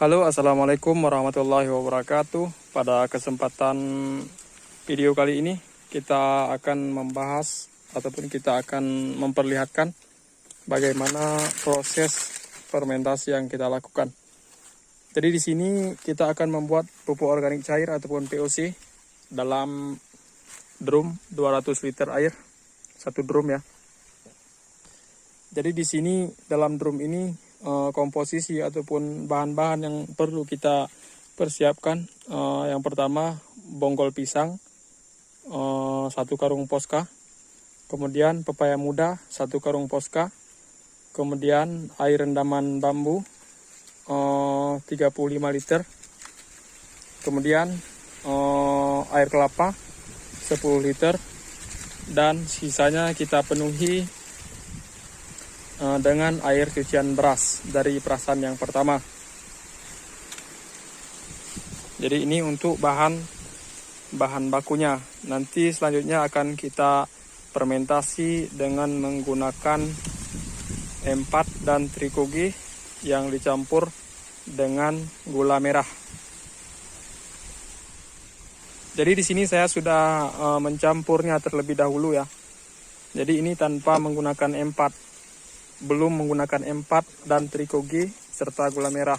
Halo, assalamualaikum warahmatullahi wabarakatuh. Pada kesempatan video kali ini kita akan membahas ataupun kita akan memperlihatkan bagaimana proses fermentasi yang kita lakukan. Jadi di sini kita akan membuat pupuk organik cair ataupun POC dalam drum 200 liter air, satu drum ya. Jadi di sini dalam drum ini komposisi ataupun bahan-bahan yang perlu kita persiapkan, yang pertama bonggol pisang 1 karung Posca, kemudian pepaya muda 1 karung Posca, kemudian air rendaman bambu 35 liter, kemudian air kelapa 10 liter, dan sisanya kita penuhi dengan air cucian beras dari perasan yang pertama. Jadi ini untuk bahan bakunya. Nanti selanjutnya akan kita fermentasi dengan menggunakan M4 dan trikogi yang dicampur dengan gula merah. Jadi di sini saya sudah mencampurnya terlebih dahulu ya. Jadi ini tanpa menggunakan M4. Belum menggunakan M4 dan trikogi serta gula merah.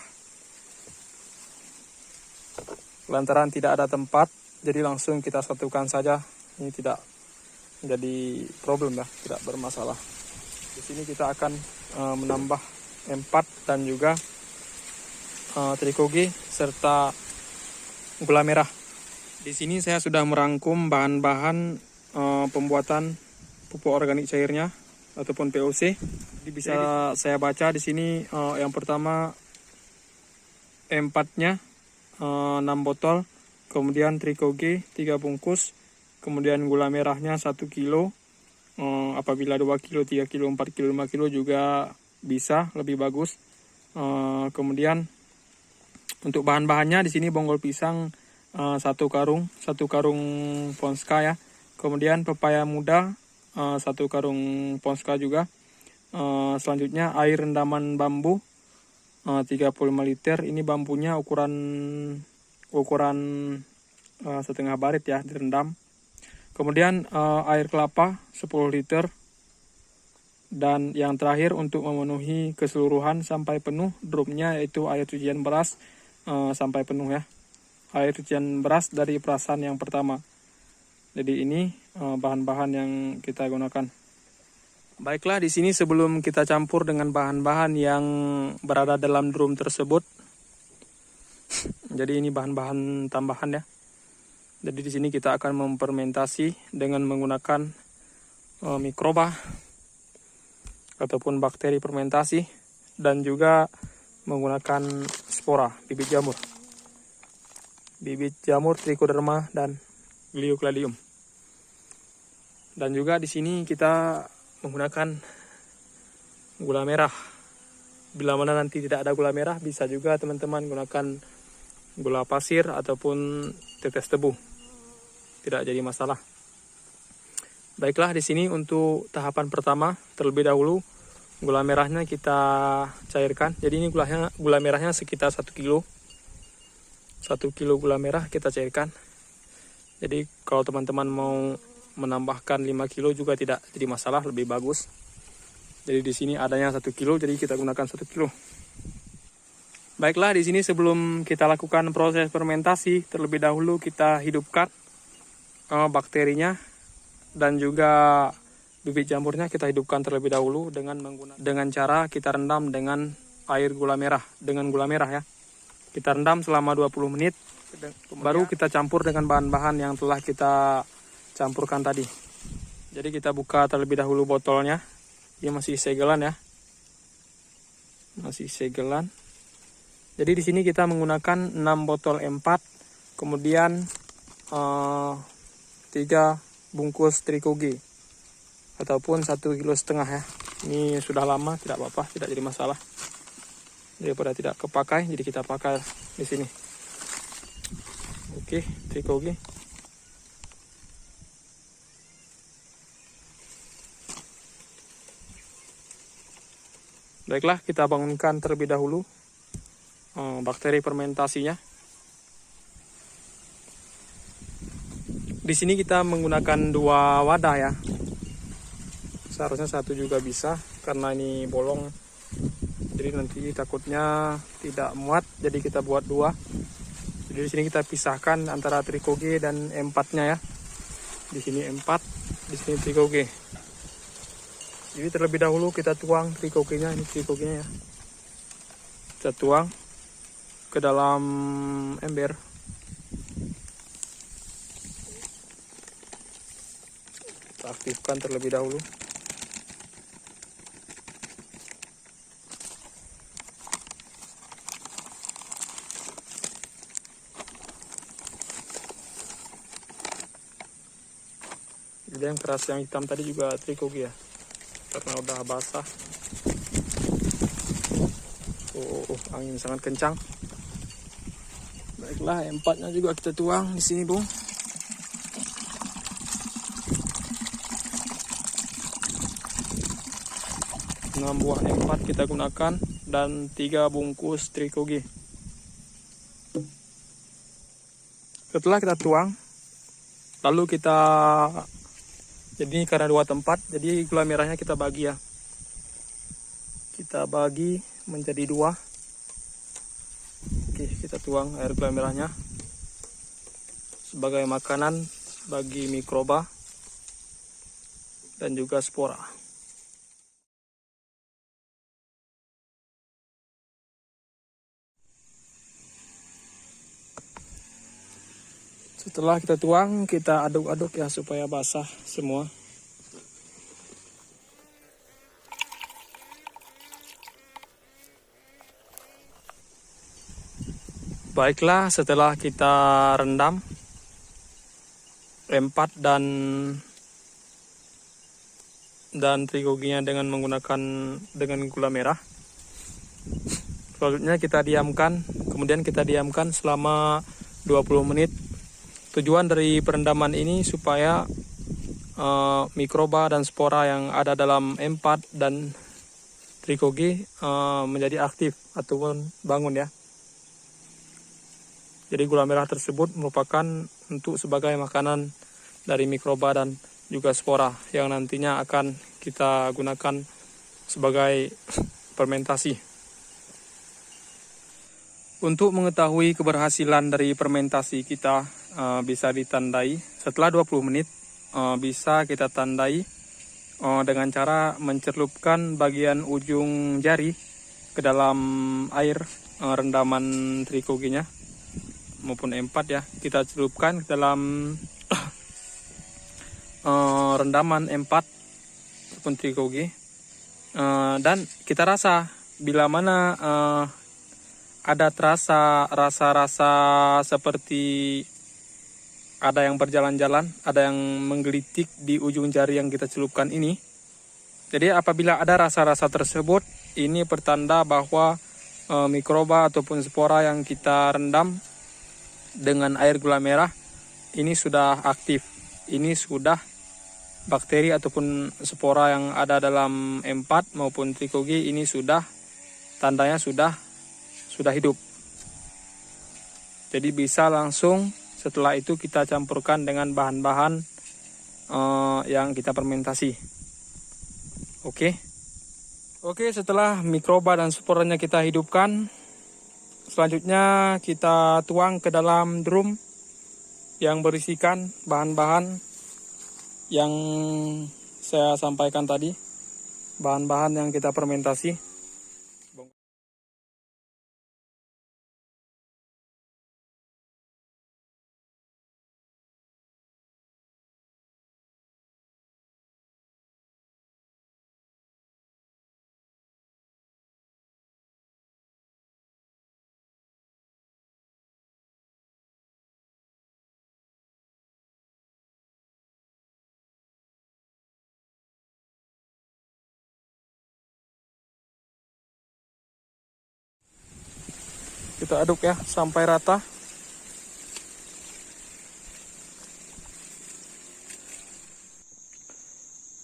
Lantaran tidak ada tempat, jadi langsung kita satukan saja. Ini tidak jadi problem ya, tidak bermasalah. Di sini kita akan menambah M4 dan juga trikogi serta gula merah. Di sini saya sudah merangkum bahan-bahan pembuatan pupuk organik cairnya ataupun POC. Jadi bisa saya baca di sini, yang pertama M4-nya 6 botol, kemudian trikogi 3 bungkus, kemudian gula merahnya 1 kilo. Apabila 2 kilo, 3 kilo, 4 kilo, 5 kilo juga bisa, lebih bagus. Kemudian untuk bahan-bahannya di sini bonggol pisang 1 karung Posca ya. Kemudian pepaya muda 1 karung Posca juga. Selanjutnya air rendaman bambu 35 liter. Ini bambunya ukuran setengah barit ya, direndam. Kemudian air kelapa 10 liter. Dan yang terakhir untuk memenuhi keseluruhan sampai penuh drumnya, yaitu air cucian beras sampai penuh ya. Air cucian beras dari perasan yang pertama. Jadi ini bahan-bahan yang kita gunakan. Baiklah, di sini sebelum kita campur dengan bahan-bahan yang berada dalam drum tersebut. Jadi ini bahan-bahan tambahan ya. Jadi di sini kita akan memfermentasi dengan menggunakan mikroba ataupun bakteri fermentasi, dan juga menggunakan spora, bibit jamur Trichoderma dan Gliocladium. Dan juga di sini kita menggunakan gula merah. Bila mana nanti tidak ada gula merah, bisa juga teman-teman gunakan gula pasir ataupun tetes tebu. Tidak jadi masalah. Baiklah, di sini untuk tahapan pertama terlebih dahulu gula merahnya kita cairkan. Jadi ini gula merahnya sekitar 1 kilo. 1 kilo gula merah kita cairkan. Jadi kalau teman-teman mau menambahkan 5 kilo juga tidak jadi masalah, lebih bagus. Jadi di sini adanya 1 kilo, jadi kita gunakan 1 kilo. Baiklah, di sini sebelum kita lakukan proses fermentasi, terlebih dahulu kita hidupkan bakterinya dan juga bibit jamurnya kita hidupkan terlebih dahulu dengan cara kita rendam dengan air gula merah, ya. Kita rendam selama 20 menit, baru kita campur dengan bahan-bahan yang telah kita campurkan tadi. Jadi kita buka terlebih dahulu botolnya. Ini masih segelan ya. Masih segelan. Jadi di sini kita menggunakan 6 botol M4, kemudian 3 bungkus trikogi ataupun 1,5 kilo ya. Ini sudah lama, tidak apa-apa, tidak jadi masalah. Daripada tidak kepakai, jadi kita pakai di sini. Oke, trikogi. Baiklah, kita bangunkan terlebih dahulu bakteri fermentasinya. Di sini kita menggunakan 2 wadah ya. Seharusnya 1 juga bisa karena ini bolong. Jadi nanti takutnya tidak muat, jadi kita buat 2. Jadi di sini kita pisahkan antara Tricoge dan M4-nya ya. Di sini M4, di sini Tricoge. Jadi terlebih dahulu kita tuang Tricoge-nya, ini Tricoge-nya ya. Kita tuang ke dalam ember. Kita aktifkan terlebih dahulu. Jadi yang keras yang hitam tadi juga Tricoge ya, karena udah basah. Angin sangat kencang. Baiklah, M4-nya juga kita tuang di sini, Bung. 6 buah M4 kita gunakan dan 3 bungkus Tricoge. Setelah kita tuang, lalu kita, jadi ini karena 2 tempat, jadi gula merahnya kita bagi ya. Kita bagi menjadi 2. Oke, kita tuang air gula merahnya sebagai makanan bagi mikroba dan juga spora. Setelah kita tuang, kita aduk-aduk ya supaya basah semua. Baiklah, setelah kita rendam M4 dan Tricoge-nya dengan menggunakan gula merah. Selanjutnya kita diamkan, kemudian kita diamkan selama 20 menit. Tujuan dari perendaman ini supaya mikroba dan spora yang ada dalam M4 dan Tricoge menjadi aktif ataupun bangun ya. Jadi gula merah tersebut merupakan untuk sebagai makanan dari mikroba dan juga spora yang nantinya akan kita gunakan sebagai fermentasi. Untuk mengetahui keberhasilan dari fermentasi kita bisa ditandai setelah 20 menit, bisa kita tandai dengan cara mencelupkan bagian ujung jari ke dalam air rendaman Tricoge-nya maupun M4 ya. Kita celupkan ke dalam rendaman M4 maupun Tricoge, dan kita rasa bila mana ada terasa rasa-rasa seperti ada yang berjalan-jalan, ada yang menggelitik di ujung jari yang kita celupkan ini. Jadi apabila ada rasa-rasa tersebut, ini pertanda bahwa mikroba ataupun spora yang kita rendam dengan air gula merah ini sudah aktif. Ini sudah bakteri ataupun spora yang ada dalam M4 maupun Tricoge ini sudah tandanya sudah hidup. Jadi bisa langsung setelah itu kita campurkan dengan bahan-bahan yang kita fermentasi. Oke, setelah mikroba dan sporanya kita hidupkan, selanjutnya kita tuang ke dalam drum yang berisikan bahan-bahan yang saya sampaikan tadi, bahan-bahan yang kita fermentasi. Kita aduk ya sampai rata.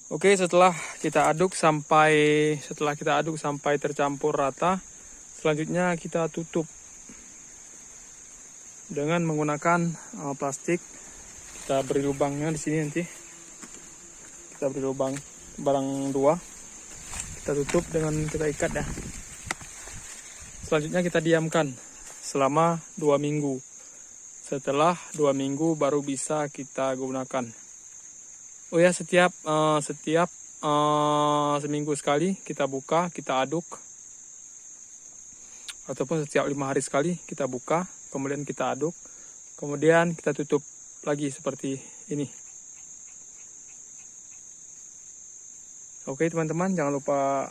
Oke, setelah kita aduk sampai tercampur rata, selanjutnya kita tutup dengan menggunakan plastik. Kita beri lubangnya di sini nanti. Kita beri lubang barang 2. Kita tutup dengan kita ikat ya. Selanjutnya kita diamkan selama 2 minggu. Setelah 2 minggu baru bisa kita gunakan. Oh ya, setiap seminggu sekali kita buka, kita aduk. Ataupun setiap 5 hari sekali kita buka, kemudian kita aduk. Kemudian kita tutup lagi seperti ini. Oke teman-teman, jangan lupa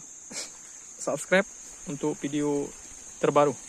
subscribe untuk video terbaru.